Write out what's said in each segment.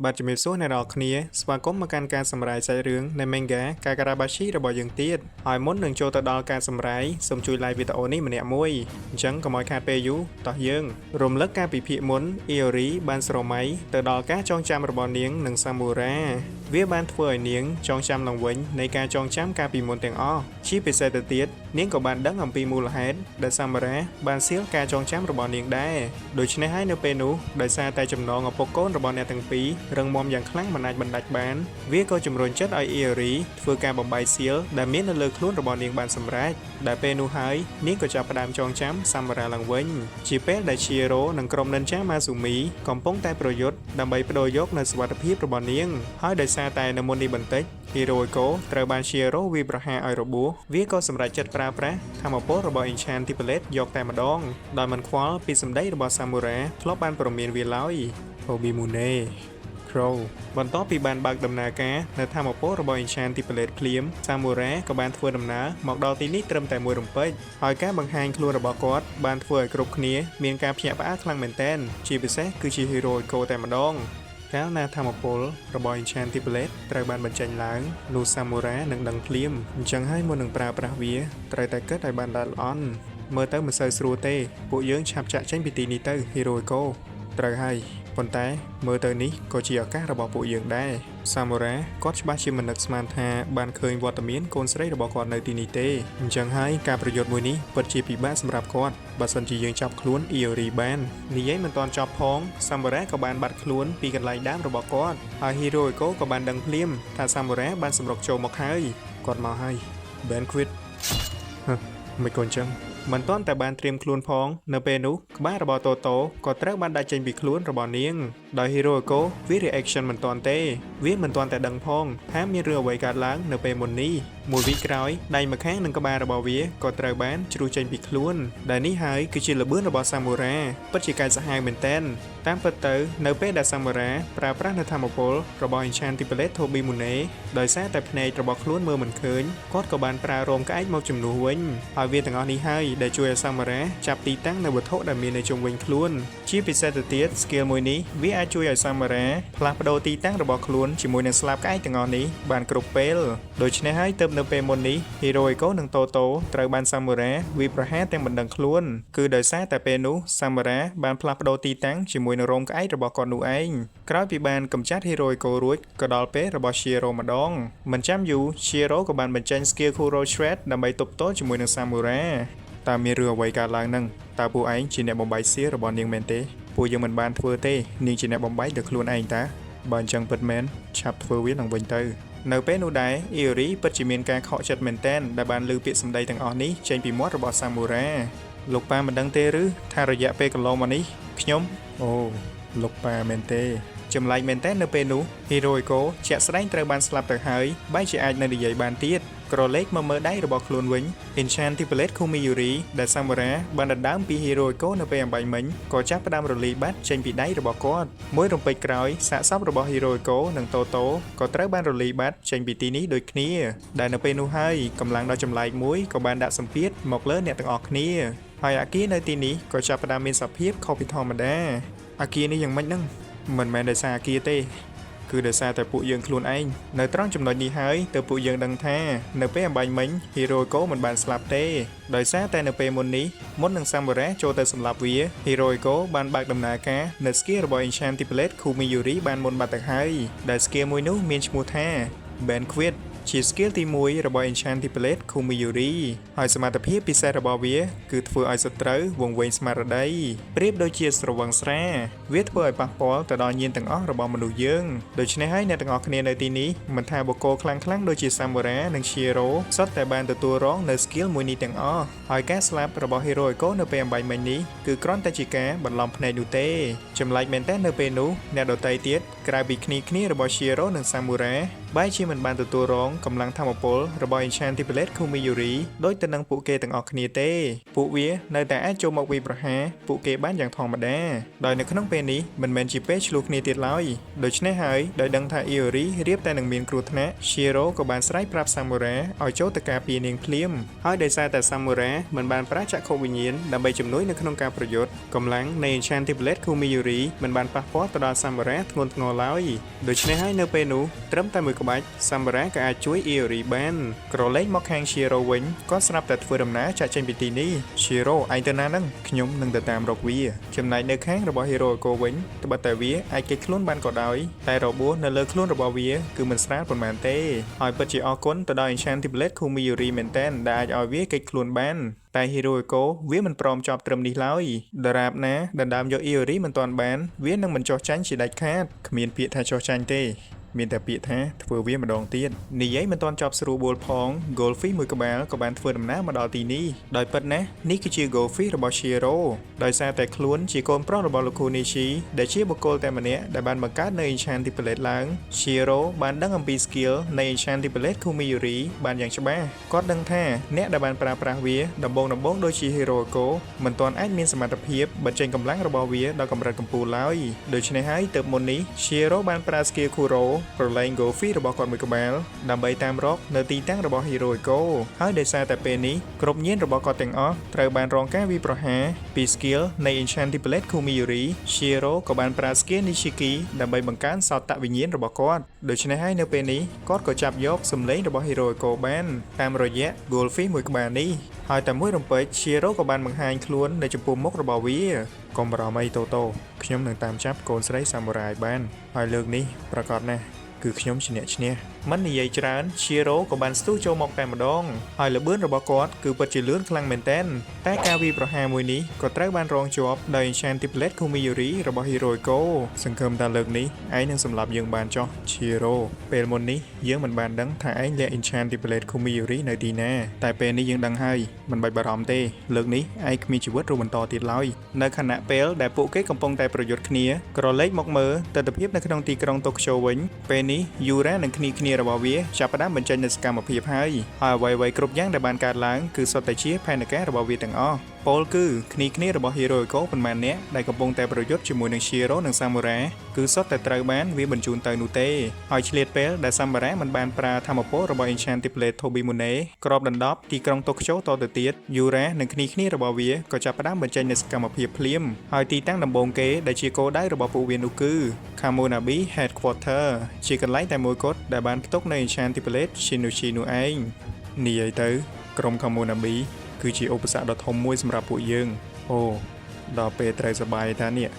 បាទជំរាបសួរអ្នកនរគ្នាស្វាគមន៍មកកាន់ការសម្រាយសាច់រឿងនៃ Manga Kagarabashi របស់យើងទៀតហើយមុននឹងចូលទៅដល់ការសម្រាយសូមជួយ like វីដេអូនេះម្នាក់មួយអញ្ចឹងកុំឲ្យខាតពេលយូរតោះយើងរំលឹកការពិភាក្សាមុន Iori បានស្រមៃទៅដល់ការចងចាំរបស់នាងនិង Samura វាបានធ្វើឲ្យនាងចងចាំឡើងវិញនៃការចងចាំកាលពីមុនទាំងអស់ជាពិសេសទៅទៀតនាងក៏បានដឹងអំពីមូលហេតុដែល Samura បានសៀលការចងចាំរបស់នាងដែរដូច្នេះហើយនៅពេលនោះដោយសារតែចំណងឪពុកកូនរបស់អ្នកទាំងពីររឹងមាំយ៉ាងខ្លាំងមិនអាចបណ្ដាច់បានវាក៏ជំរុញចិត្តឲ្យ Iori ធ្វើការបំបីសៀលដែលមាននៅលើខ្លួនរបស់នាងបានសម្រេចដែលពេលនោះហើយនាងក៏ចាប់ផ្ដើមចងចាំ Samura ឡើងវិញជាពេលដែល Chihiro និងក្រុម Ninja Masumi កំពុងតែប្រយុទ្ធដើម្បីបដូរយកនូវសុវត្ថិភាពរបស់នាងហើយដោយសារតែនៅមុននេះបន្តិច Hirohiko ត្រូវបាន Chihiro វាយប្រហារឲ្យរបួសវាក៏សម្រេចចិត្តប្រើប្រាស់ថាមពលរបស់ Enchanted Palette យកតែម្ដងដោយមិនខ្វល់ពីសម្ដីរបស់ Samura ធ្លាប់បានព្រមានវាឡើយ Obimune Crow បន្ទាប់ពីបានបើកដំណើរការនៅថាមពលរបស់ Enchanted Palette ភ្លាម Samura ក៏បានធ្វើដំណើរមកដល់ទីនេះត្រឹមតែមួយរំពេចហើយការបង្ហាញខ្លួនរបស់គាត់បានធ្វើឲ្យគ្រប់គ្នាមានការភ្ញាក់ផ្អើលខ្លាំងមែនទែនជាពិសេសគឺជា Hirohiko តែម្ដងកាលណាថាមពលរបស់ Enchanted Palette ត្រូវបានបញ្ចេញឡើងនោះ Samura នឹងដឹងភ្លាមអញ្ចឹងហើយមុននឹងប្រើប្រាស់វាត្រូវតែគិតឲ្យបានល្អិតល្អន់មើលទៅមិនសូវស្រួលទេពួកយើងឆាប់ចាក់ចេញពីទីនេះទៅ Hirohiko ត្រូវហើយប៉ុន្តែមើលទៅនេះក៏ជាឱកាសរបស់ពួកយើងដែរ Samura គាត់ច្បាស់ជាមិននឹកស្មានថាបានឃើញវត្តមានកូនស្រីរបស់គាត់នៅទីនេះទេអញ្ចឹងហើយការប្រយុទ្ធមួយនេះពិតជាពិបាកសម្រាប់គាត់បើសិនជាយើងចាប់ខ្លួន Iori បាននិយាយមិនទាន់ចប់ផង Samura ក៏បានបាត់ខ្លួនពីកន្លែងដើមរបស់គាត់ហើយ Hirohiko ក៏បានដឹងភ្លាមថា Samura បានសម្រុកចូលមកហើយគាត់មកហើយ Banquet មិនក៏អញ្ចឹងមិនទាន់តែបានត្រៀមខ្លួនផងនៅពេលនោះក្បាលរបស់តូតូក៏ត្រូវបានដាច់ចេញពីខ្លួនរបស់នាងដោយ Hirohiko វា reaction មិនទាន់ទេវាមិនទាន់តែដឹងផងថាមានរឿងអ្វីកើតឡើងនៅពេលមុននេះមួយវិក្រោយដៃម្ខាងនិងក្បាលរបស់វាក៏ត្រូវបានជ្រុះចេញពីខ្លួនដែលនេះហើយគឺជាល្បឿនរបស់ Samura ពិតជាកាចសាហាវមែនទែនតាមពិតទៅនៅពេលដែល Samura ប្រើប្រាស់នៅថាមពលរបស់ Enchanted Palette Tobimune ដោយសារតែភ្នែករបស់ខ្លួនមើលមិនឃើញគាត់ក៏បានប្រើរោមក្អែកមកជំនួសវិញហើយវាទាំងអស់នេះហើយដែលជួយឲ្យ Samura ចាប់ទីតាំងនៅវត្ថុដែលមាននៅជុំវិញខ្លួនជាពិសេសទៅទៀត skill មួយនេះវាអាចជួយឲ្យ Samura ផ្លាស់ប្ដូរទីតាំងរបស់ខ្លួនជាមួយនឹងស្លាបក្អែកទាំងអស់នេះបានគ្រប់ពេលដូច្នេះហើយទើបនៅពេលមុននេះ Hirohiko និង Toto ត្រូវបាន Samura វាប្រហារទាំងមិនដឹងខ្លួនគឺដោយសារតែពេលនោះ Samura បានផ្លាស់ប្ដូរទីតាំងជាមួយនឹងរោមក្អែករបស់គាត់នោះឯងក្រោយពីបានកម្ចាត់ Hirohiko រួចក៏ដល់ពេលរបស់ Chihiro ម្ដងមិនចាំយូរ Chihiro ក៏បានបញ្ចេញ skill Kuro Shred ដើម្បីទប់ទល់ជាមួយនឹង Samura តើមានរឿងអ្វីកើតឡើងនឹងតើពួកឯងជាអ្នកបំបីសៀលរបស់នាងមែនទេពួកយើងមិនបានធ្វើទេនាងជាអ្នកបំបីដោយខ្លួនឯងតាបើអញ្ចឹងពិតមែនឆាប់ធ្វើវាឡើងវិញទៅនៅពេលនោះដែរ Iori ពិតជាមានការខកចិត្តមែនទែនដែលបានលើពាក្យសម្ដីទាំងអស់នេះចេញពីមាត់របស់ Samura លោកប៉ាមិនដឹងទេឬថារយៈពេលកន្លងមកនេះខ្ញុំអូលោកប៉ាមែនទេចម្លែកមែនតើនៅពេលនោះ Hirohiko ជាក់ស្ដែងត្រូវបានស្លាប់ទៅហើយបែរជាអាចនៅនិយាយបានទៀតក្រឡេកមកមើលដៃរបស់ខ្លួនវិញ Enchanted Palette Kumiyuri ដែល Samura បានដណ្ដើមពី Hirohiko នៅពេលអំបញ្ញមិញក៏ចាប់ផ្ដើមរលាយបាត់ចេញពីដៃរបស់គាត់មួយរំពេចក្រោយសាកសពរបស់ Hirohiko និង Toto ក៏ត្រូវបានរលាយបាត់ចេញពីទីនេះដូចគ្នាដែលនៅពេលនោះហើយកម្លាំងដ៏ចម្លែកមួយក៏បានដាក់សម្ពាធមកលើអ្នកទាំងអស់គ្នាហើយអាគារនៅទីនេះក៏ចាប់ផ្ដើមមានសភាពខុសពីធម្មតាអាគារនេះយ៉ាងម៉េចហ្នឹងមិនមែនដោយសារអាគារទេគឺដោយសារតែពួកយើងខ្លួនឯងនៅត្រង់ចំណុចនេះហើយទើបពួកយើងដឹងថានៅពេលអំបញ្ញមិញ Hirohiko មិនបានស្លាប់ទេដោយសារតែនៅពេលមុននេះមុននឹង Samura ចូលទៅសម្លាប់វា Hirohiko បានបើកដំណើរការនៅ skill របស់ Enchanted Palette Kumiyuri បានមុនបាត់ទៅហើយដែល skill មួយនោះមានឈ្មោះថា Banquet ជា skill ទី1របស់ Enchanted Palette Kumiyuri ហើយសមត្ថភាពពិសេសរបស់វាគឺធ្វើឲ្យសត្រូវវង្វេងស្មារតីប្រៀបដូចជាស្រវឹងស្រាវាធ្វើឲ្យប៉ះពាល់ទៅដល់ញាណទាំងអស់របស់មនុស្សយើងដូច្នេះហើយអ្នកទាំងអស់គ្នានៅទីនេះមិនថាបុគ្គលខ្លាំងដូចជា Samura និង Chihiro សុទ្ធតែបានទទួលរងនៅ skill មួយនេះទាំងអស់ហើយការស្លាប់របស់ Hirohiko នៅពេលអំបញ្ញមិញនេះគឺគ្រាន់តែជាការបន្លំភ្នែកនោះទេចម្លែកមែនតើនៅពេលនោះអ្នកដទៃទៀតក្រៅពីគ្នារបស់ Chihiro និង Samura បាយជាមិនបានទទួលរងកម្លាំងធម្មពលរបស់ Enchanted Blade Kumiyuri ដោយទៅនឹងពួកគេទាំងអស់គ្នាទេពួកវានៅតែអាចចូលមកវាយប្រហារពួកគេបានយ៉ាងធម្មតាដោយនៅក្នុងពេលនេះមិនមែនជាពេលឆ្លោះគ្នាទៀតឡើយដូច្នេះហើយដោយដឹងថា Iori រៀបតែនឹងមានគ្រោះថ្នាក់ Shiro ក៏បានស្រែកប្រាប់ Samura ឲ្យចូលទៅការពារនាងភ្លាមហើយដោយសារតែ Samura មិនបានប្រើចក្ខុវិញ្ញាណដើម្បីជំនួយនៅក្នុងការប្រយុទ្ធកម្លាំងនៃ Enchanted Blade Kumiyuri មិនបានប៉ះពាល់ទៅដល់ Samura ធ្ងន់ធ្ងរឡើយដូច្នេះហើយនៅពេលនោះត្រឹមតែមួយក្បាច់ Samura ក៏អាចជួយ Iori បានក្រឡេកមកខាង Shiro វិញក៏ស្រាប់តែធ្វើដំណើរចាក់ចេញពីទីនេះ Shiro ឯងទៅណានឹងខ្ញុំនឹងទៅតាមរកវាចំណែកនៅខាងរបស់ Hiroko វិញត្បិតតែវាអាចគេចខ្លួនបានក៏ដោយតែរបួសនៅលើខ្លួនរបស់វាគឺមិនស្រាលប៉ុន្មានទេហើយពិតជាអរគុណទៅដល់ Enchanted Blade Kumiyuri មែនទែនដែលអាចឲ្យវាគេចខ្លួនបានតែ Hiroko វាមិនព្រមចប់ត្រឹមនេះឡើយដរាបណាដណ្ដើមយក Iori មិនទាន់បានវានឹងមិនចោះចាញ់ជាដាច់ខាតគ្មានពាក្យថាចោះចាញ់ទេមានតែពាក្យថាធ្វើវាម្ដងទៀតនិយាយមិនទាន់ចប់ស្រួលបួលផង Goldfish មួយក្បាលក៏បានធ្វើដំណើរមកដល់ទីនេះដោយពិតណាស់នេះគឺជា Goldfish របស់ Shiro ដោយសារតែខ្លួនជាកូនប្រុសរបស់លោក Kunichi ដែលជាបុគ្គលតែម្នាក់ដែលបានបង្កើតនៅ Enchanted Blade ឡើង Shiro បានដឹងអំពី skill នៃ Enchanted Blade Kumiyuri បានយ៉ាងច្បាស់គាត់ដឹងថាអ្នកដែលបានប្រើប្រាស់វាដំបូងដូចជា Hiroko មិនទាន់អាចមានសមត្ថភាពបញ្ចេញកម្លាំងរបស់វាដល់កម្រិតកំពូលឡើយដូច្នេះហើយទើបមុននេះ Shiro បានប្រើ skill Kuroប្រឡែង Goldfish របស់គាត់មួយក្បាលដើម្បីតាមរកនៅទីតាំងរបស់ Hiroko ហើយដោយសារតែពេលនេះគ្រប់ញាណរបស់គាត់ទាំងអស់ត្រូវបានរងការវាយប្រហារពី skill នៃ Enchanted Blade Kumiyuri Shiro ក៏បានប្រើ skill Nishiki ដើម្បីបង្កើនសោតវិញ្ញាណរបស់គាត់ដូច្នេះហើយនៅពេលនេះគាត់ក៏ចាប់យកសម្លេងរបស់ Hiroko បានតាមរយៈ Goldfish មួយក្បាលនេះហើយតែមួយរំពេច Shiro ក៏បានបង្ហាញខ្លួននៅចំពោះមុខរបស់វាកុំបារម្ភអីតូតូខ្ញុំនឹងតាមចាប់កូនស្រី Samurai បានហើយលើកនេះប្រកាសណាស់គឺខ្ញុំជាអ្នកឈ្នះមិននិយាយច្រើន Shiro ក៏បានស្ទុះចូលមកតែម្ដងហើយល្បឿនរបស់គាត់គឺពិតជាលឿនខ្លាំងមែនទែនតែការវាយប្រហារមួយនេះក៏ត្រូវបានរងជាប់ដោយ Enchanted Blade Kumiyuri របស់ Hiroko សង្ឃឹមថាលើកនេះឯងនឹងសម្លាប់យើងបានចុះ Shiro ពេលមុននេះយើងមិនបានដឹងថាឯងលាក់ Enchanted Blade Kumiyuri នៅទីណាតែពេលនេះយើងដឹងហើយមិនបាច់បារម្ភទេលើកនេះឯងគ្មានជីវិតរស់បន្តទៀតឡើយនៅខណៈពេលដែលពួកគេកំពុងតែប្រយុទ្ធគ្នាក្រឡេកមកមើលទស្សនវិជ្ជានៅក្នុងទីក្រុង Tokyo វិញពេលនេះ Yura និងគ្នារបស់វាចាប់ផ្ដើមបញ្ចេញនូវសកម្មភាពហើយអ្វីៗគ្រប់យ៉ាងដែលបានកើតឡើងគឺសុទ្ធតែជាផែនការរបស់វាទាំងអស់ពលគឺគ្នារបស់ Hiroko ប៉ុន្មានអ្នកដែលកំពុងតែប្រយុទ្ធជាមួយនឹង Shiro និង Samura គឺសុទ្ធតែត្រូវបានវាបញ្ជូនទៅនោះទេហើយឆ្លៀតពេលដែល Samura មិនបានប្រើធម្មពលរបស់ Enchanted Blade Tobimune ក្របដណ្ដប់ទីក្រុង Tokyo តទៅទៀត Yura និងគ្នារបស់វាក៏ចាប់ផ្ដើមបញ្ចេញនូវសកម្មភាពភ្លាមហើយទីតាំងដំបូងគេដែលជាគោលដៅរបស់ពួកវានោះគឺ Kamunabi Headquarter ជាកន្លែងតែមួយគត់ដែលបានផ្ទុកនៅ Enchanted Blade Shinichi នោះឯងនិយាយទៅក្រុម Kamunabi គឺជាឧបសគ្គដ៏ធំមួយសម្រាប់ពួកយើងអូដល់ពេលត្រូវសបាយថានេះ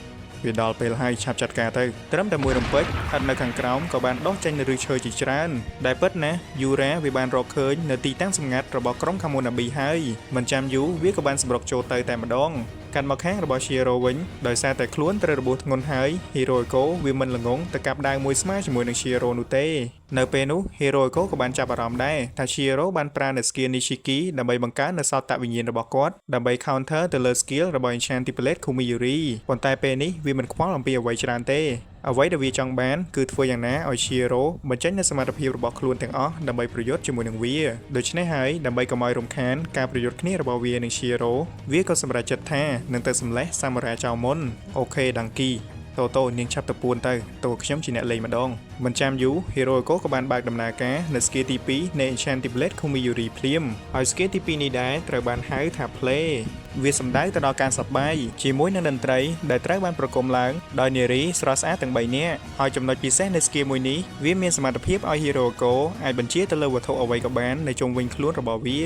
វាដល់ពេលហើយឆាប់ចាត់ការទៅត្រឹមតែមួយរំពេចហិតនៅខាងក្រោមក៏បានដោះចេញនៅឫសឈើជាច្រើនដែលពិតណាយូរ៉ាវាបានរកឃើញនៅទីតាំងសម្ងាត់របស់ក្រុម Kamunabi ហើយមិនចាំយូរវាក៏បានសម្រុកចូលទៅតែម្ដងកាន់មកខាងរបស់ Shiro វិញដោយសារតែខ្លួនត្រូវរបួសធ្ងន់ហើយ Hiroko វាមិនល្ងងទៅកាប់ដាវមួយស្មើជាមួយនឹង Shiro នោះទេនៅពេលនោះ Hiroko ក៏បានចាប់អារម្មណ៍ដែរថា Shiro បានប្រើនៅ skill Nishiki ដើម្បីបង្កើននូវសោតវិញ្ញាណរបស់គាត់ដើម្បី counter ទៅលើ skill របស់ Enchanted Blade Kumiyuri ប៉ុន្តែពេលនេះវាមិនខ្វល់អំពីអ្វីច្រើនទេអ្វីដែលវាចង់បានគឺធ្វើយ៉ាងណាឲ្យ Shiro បញ្ចេញនូវសមត្ថភាពរបស់ខ្លួនទាំងអស់ដើម្បីប្រយុទ្ធជាមួយនឹងវាដូច្នេះហើយដើម្បីកុំឲ្យរំខានការប្រយុទ្ធគ្នារបស់វានិង Shiro វាក៏សម្រេចចិត្តថានឹងទៅសម្លេះ Samurai ចោលមុនអូខេដង្គីតូនាងឆាប់ទៅពួនទៅតូខ្ញុំជាអ្នកលេងម្ដងមិនចាំយូរ Hiroko ក៏បានបើកដំណើរការនៅ skill ទី2នៃ Enchanted Blade Kumiyuri ភ្លាមហើយ skill ទី2នេះដែរត្រូវបានហៅថា Play វាសំដៅទៅដល់ការសប្បាយជាមួយនឹងតន្ត្រីដែលត្រូវបានប្រគំឡើងដោយនារីស្រស់ស្អាតទាំង3នាក់ហើយចំណុចពិសេសនៃ skill មួយនេះវាមានសមត្ថភាពឲ្យ Hiroko អាចបញ្ជាទៅលើវត្ថុអ្វីក៏បាននៅជុំវិញខ្លួនរបស់វា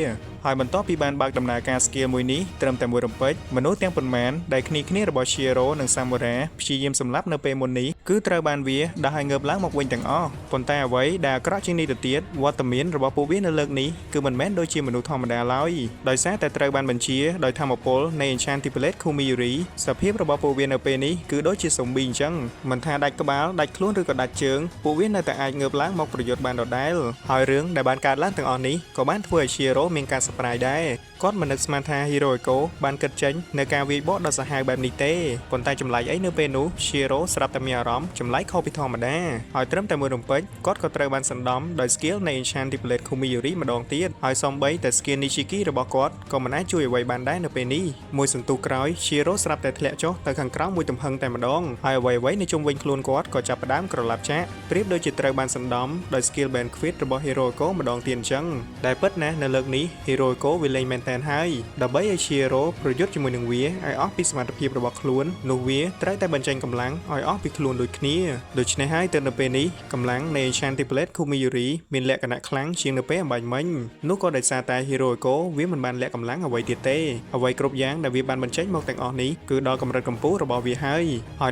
ហើយបន្ទាប់ពីបានបើកដំណើរការ skill មួយនេះត្រឹមតែមួយរំពេចមនុស្សទាំងប៉ុន្មានដែលគ្នារបស់ Shiro និង Samura ព្យាយាមសម្លាប់នៅពេលមុននេះគឺត្រូវបានវាដោះឲ្យងើបឡើងមកវិញទាំងអស់ប៉ុន្តែអ្វីដែលអាក្រក់ជាងនេះទៅទៀតវត្តមានរបស់ពួកវានៅលើកនេះគឺមិនមែនដូចជាមនុស្សធម្មតាឡើយដោយសារតែត្រូវបានបញ្ជាដោយធម្មពលនៃ Enchanted Blade Kumiyuri សភាពរបស់ពួកវានៅពេលនេះគឺដូចជាស៊ុំប៊ីអញ្ចឹងមិនថាដាច់ក្បាលដាច់ខ្លួនឬក៏ដាច់ជើងពួកវានៅតែអាចងើបឡើងមកប្រយុទ្ធបានដដែលហើយរឿងដែលបានកើតឡើងទាំងអស់នេះក៏បានធ្វើឲ្យ Shiro មានការសប្បាយដែរ គាត់មិននឹកស្មានថា Hirohiko បានគិតចេញនៅការវាយបកដ៏សាហាវបែបនេះទេប៉ុន្តែចម្លែកអីនៅពេលនោះ Shiro ស្រាប់តែមានអារម្មណ៍ចម្លែកខុសពីធម្មតាហើយត្រឹមតែមួយរំពេចគាត់ក៏ត្រូវបានសណ្ដំដោយ skill នៃ Enchanted Blade Kumiyuri ម្ដងទៀតហើយសូម្បីតែ skill Nishiki របស់គាត់ក៏មិនអាចជួយអ្វីបានដែរនៅពេលនេះមួយសន្ទុះក្រោយ Shiro ស្រាប់តែធ្លាក់ចុះទៅខាងក្រោមមួយទំហឹងតែម្ដងហើយអ្វីៗនៅជុំវិញខ្លួនគាត់ក៏ចាប់ផ្ដើមក្រឡាប់ចាក់ប្រៀបដូចជាត្រូវបានសណ្ដំដោយ skill Banquet របស់ Hirohiko ម្ដងទៀតអញ្ចឹងដែលពិតណាស់នៅលើកនេះ Hirohiko វាលេងមែនតែនហើយដើម្បីឲ្យ Shiro ប្រយុទ្ធជាមួយនឹងវាឲ្យអស់ពីសមត្ថភាពរបស់ខ្លួននោះវាត្រូវតែបញ្ចេញកម្លាំងឲ្យអស់ពីខ្លួនដូចគ្នាដូច្នេះហើយទៅនៅពេលនេះកម្លាំងនៃ Enchanted Blade Kumiyuri មានលក្ខណៈខ្លាំងជាងនៅពេលអំបញ្ញមិញនោះក៏ដោយសារតែ Hirohiko វាមិនបានលាក់កម្លាំងអ្វីទៀតទេអ្វីគ្រប់យ៉ាងដែលវាបានបញ្ចេញមកទាំងអស់នេះគឺដល់កម្រិតកម្ពស់របស់វាហើយ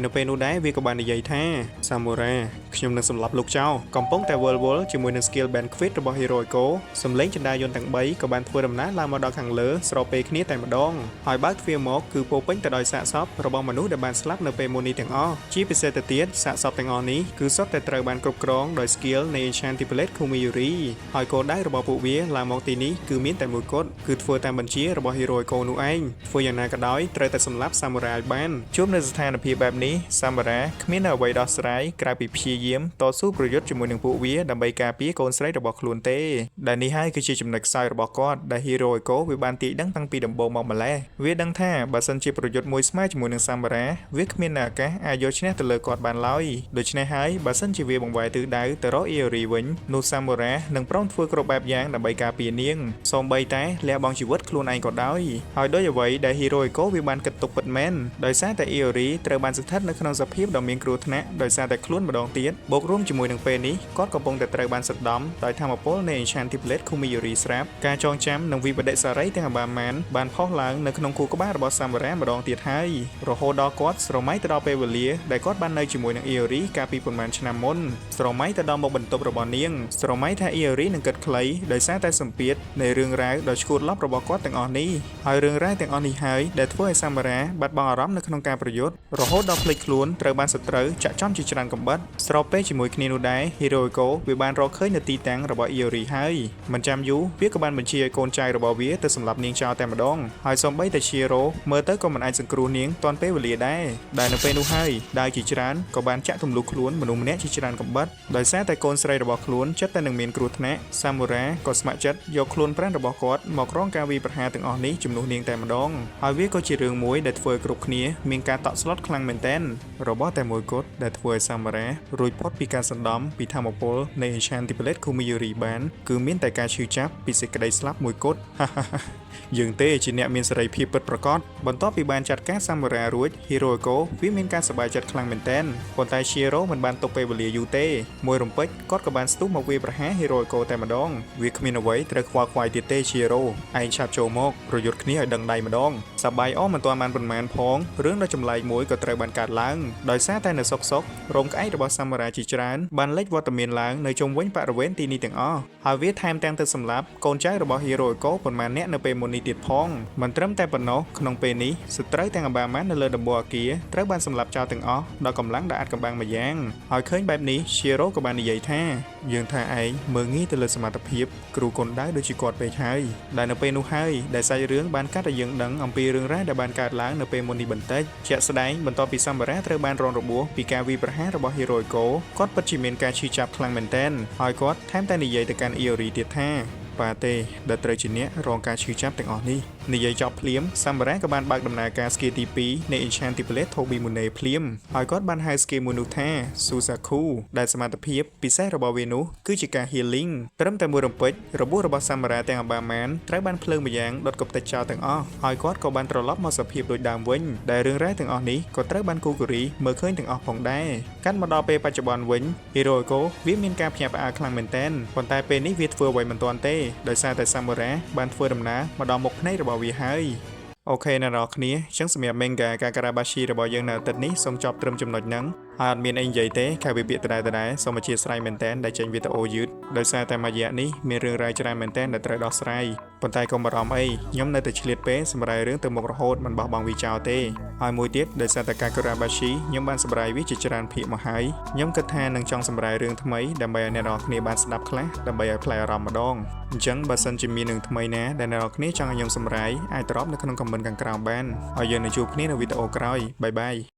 នៅពេលនោះដែរវាក៏បាននិយាយថា Samura ខ្ញុំនឹងសម្លាប់លោកចោលកំពុងតែវល់ជាមួយនឹង skill Banquet របស់ Hirohiko សំឡេងចន្ទាយន្តទាំង3ក៏បានធ្វើដំណើរឡើងមកដល់ខាងលើស្របពេលគ្នាតែម្ដងហើយបើកទ្វារមកគឺពោពេញទៅដោយសាកសពរបស់មនុស្សដែលបានស្លាប់នៅពេលមុននេះទាំងអស់ជាពិសេសទៅទៀតសាកសពទាំងអស់នេះគឺសុទ្ធតែត្រូវបានគ្រប់គ្រងដោយ skill នៃ Enchanted Blade Kumiyuri ហើយគោលដៅរបស់ពួកវាឡើងមកទីនេះគឺមានតែមួយគត់គឺធ្វើតាមបញ្ជារបស់ Hirohiko នោះឯងធ្វើយ៉ាងណាក៏ដោយត្រូវតែសម្លាប់ Samurai បានជួបនៅស្ថានភាពបែបនេះ Samurai គ្មានអ្វីដោះស្រាយក្រៅពីព្យាយាមតស៊ូប្រយុទ្ធជាមួយនឹងពួកវាដើម្បីការពារកូនស្រីរបស់ខ្លួនទេដែលនេះហើយគឺជាចំណុចខ្សោយរបស់គាត់ដែល Hirohiko វាបានទាញដឹងតាំងពីដំបូងមកម្ល៉េះវាដឹងថាបើសិនជាប្រយុទ្ធមួយស្មើជាមួយនឹង Samurai វាគ្មានឱកាសអាចយកឈ្នះទៅលើគាត់បានឡើយដូច្នេះហើយបើសិនជាវាបង្វែរទិសដៅទៅរក Iori វិញនោះ Samurai នឹងព្រមធ្វើគ្រប់បែបយ៉ាងដើម្បីការពារនាងសូម្បីតែលះបង់ជីវិតខ្លួនឯងក៏ដោយហើយដោយអ្វីដែល Hirohiko វាបានគិតទុកពិតមែនដោយសារតែ Iori ត្រូវបានស្ថិតនៅក្នុងសភាពដ៏មានគ្រោះថ្នាក់ដោយសារតែខ្លួនម្ដងទៀតបូករួមជាមួយនឹងពេលនេះគាត់កំពុងតែត្រូវបានសណ្ដំដោយថាមពលនៃ Enchanted Blade Kumiyuri ស្រាប់ការចងចាំនិងវិបដិសារីទាំងអបាមានបានផុសឡើងនៅក្នុងខួរក្បាលរបស់ Samurai ម្ដងទៀតហើយរហូតដល់គាត់ស្រមៃទៅដល់ពេលវេលាដែលគាត់បាននៅជាមួយនឹង Iori កាលពីប្រហែលឆ្នាំមុនស្រមៃទៅដល់មុខបន្ទប់របស់នាងស្រមៃថា Iori នឹងគិតខ្លីដោយសារតែសម្ពាធនៃរឿងរ៉ាវដ៏ឈួតលប់របស់គាត់ទាំងអស់នេះហើយរឿងរ៉ាវទាំងអស់នេះហើយដែលធ្វើឲ្យ Samurai បាត់បង់អារម្មណ៍នៅក្នុងការប្រយុទ្ធរហូតដល់ភ្លេចខ្លួនត្រូវបានសត្រូវចាក់ចំជាច្រើនកំបិតស្របពេលជាមួយគ្នានោះដែរ Hirohiko វាបានរកឃើញនៅទីតាំងរបស់ Iori ហើយមិនចាំយូរវាក៏បានបញ្ជាឲ្យកូនចៅរបស់វាទៅសម្លាប់នាងចោលតែម្ដងហើយសូម្បីតែ Shiro មើលទៅក៏មិនអាចសង្គ្រោះនាងទាន់ពេលវេលាដែរដែលនៅពេលនោះហើយដាវជាច្រើនក៏បានចាក់ទម្លុះខ្លួនមនុស្សម្នាក់ជាច្រើនកំបិតដោយសារតែកូនស្រីរបស់ខ្លួនចិត្តតែនឹងមានគ្រោះថ្នាក់ Samurai ក៏ស្ម័គ្រចិត្តយកខ្លួនប្រាណរបស់គាត់មករងការវាយប្រហារទាំងអស់នេះជំនួសនាងតែម្ដងហើយវាក៏ជារឿងមួយដែលធ្វើឲ្យគ្រប់គ្នាមានការតក់ស្លុតខ្លាំងមែនទែនរបស់តែមួយគត់ដែលធ្វើឲ្យ Samurai រួចផុតពីការសណ្ដំពីធម្មពលនៃ Enchanted Blade Kumiyuri បានគឺមានតែការឈឺចាប់ពីសេចក្តីស្លាប់មួយគត់យើងទេជាអ្នកមានសេរីភាពពិតប្រាកដបន្ទាប់ពីបានចាត់ការ Samurai រួច Hirohiko វាមានការសប្បាយចិត្តខ្លាំងមែនទែនប៉ុន្តែ Shiro មិនបានទុកពេលវេលាយូរទេមួយរំពេចគាត់ក៏បានស្ទុះមកវាយប្រហារ Hirohiko តែម្ដងវាគ្មានអ្វីត្រូវខ្វល់ខ្វាយទៀតទេ Shiro ឯងឆាប់ចូលមកប្រយុទ្ធគ្នាឲ្យដឹងដៃម្ដងសប្បាយអស់មិនទាន់បានប៉ុន្មានផងរឿងដ៏ចម្លែកមួយក៏ត្រូវបានកើតឡើងដោយសារតែនៅសុករោមក្អែករបស់ Samurai ជាច្រើនបានលេចវត្តមានឡើងនៅជុំវិញបរិវេណទីនេះទាំងអស់ហើយវាថែមទាំងទៅសម្លាប់កូនចៅរបស់ Hirohiko ប៉ុន្មានអ្នកនៅពេលមុននេះទៀតផងមិនត្រឹមតែប៉ុណ្ណោះក្នុងពេលនេះសត្រូវទាំងអបាមាននៅលើដំបូលអគារត្រូវបានសម្លាប់ចោលទាំងអស់ដោយកម្លាំងដែលអាចកំបាំងមួយយ៉ាងហើយឃើញបែបនេះ Shiro ក៏បាននិយាយថាយើងថាឯងមើងងាយទៅលើសមត្ថភាពគ្រូកុនដៅដូចជាគាត់ពេកហើយដែលនៅពេលនោះហើយដែលសាច់រឿងបានកាត់ឲ្យយើងដឹងអំពីរឿងរ៉ាវដែលបានកើតឡើងនៅពេលមុននេះបន្តិចជាក់ស្ដែងបន្ទាប់ពី Samurai ត្រូវបានរងរបួសពីការវាយប្រហាររបស់ Hirohiko គាត់ពិតជាមានការឈឺចាប់ខ្លាំងមែនទែនហើយគាត់ថែមតែនិយាយទៅកាន់ Iori ទៀតថាបាទទេដែលត្រូវជាអ្នករងការឈឺចាប់ទាំងអស់នេះនិយាយចប់ភ្លាម Samurai ក៏បានបើកដំណើរការស្គីទី2នៃ Enchanted Blade Tobimune ភ្លាមហើយគាត់បានហៅស្គីមួយនោះថា Suzaku ដែលសមត្ថភាពពិសេសរបស់វានោះគឺជាការ healing ត្រឹមតែមួយរំពេចរបួសរបស់ Samurai ទាំងអបាមានត្រូវបានភ្លើងម្យ៉ាងដុតកុបតិចចោលទាំងអស់ហើយគាត់ក៏បានត្រឡប់មកសភាពដូចដើមវិញដែលរឿងរ៉ាវទាំងអស់នេះក៏ត្រូវបានគូកូរីមើលឃើញទាំងអស់ផងដែរកាន់មកដល់ពេលបច្ចុប្បន្នវិញ Hirohiko វាមានការភ្ញាក់ផ្អើលខ្លាំងមែនទែនប៉ុន្តែពេលនេះវាធ្វើអ្វីមិនទាន់ទេដោយសារតែ Samurai បានធ្វើដំណើរមកដល់មុខភ្នែករបស់វាហើយអូខេអ្នកនរគ្នាអញ្ចឹងសម្រាប់ Manga Kakarabashi របស់យើងនៅអាទិត្យនេះសូមចប់ត្រឹមចំណុចហ្នឹង ហើយអត់មានអីនិយាយទេខែវាពាក្យដដែលសូមអធិស្ឋានមែនតើដែលចេញវីដេអូយឺតដោយសារតែមួយរយៈនេះមានរឿងរ៉ាវច្រើនមែនតើដែលត្រូវដោះស្រាយប៉ុន្តែកុំបារម្ភអីខ្ញុំនៅតែឆ្លៀតពេលសម្រាយរឿងទៅមុខរហូតមិនបោះបង់វាចោលទេហើយមួយទៀតដោយសារតែកាកូរ៉ាបាឈីខ្ញុំបានសម្រាយវាជាច្រើនភាគមកហើយខ្ញុំគិតថានឹងចង់សម្រាយរឿងថ្មីដើម្បីឲ្យអ្នកនរគ្នាបានស្ដាប់ខ្លះដើម្បីឲ្យប្លែកអារម្មណ៍ម្ដងអញ្ចឹងបើសិនជាមានរឿងថ្មីណាដែលអ្នកនរគ្នាចង់ឲ្យខ្ញុំសម្រាយអាចតបនៅក្នុងខមមិនខាងក្រោមបានហើយយើងនឹងជួបគ្នានៅវីដេអូក្រោយបាយបាយ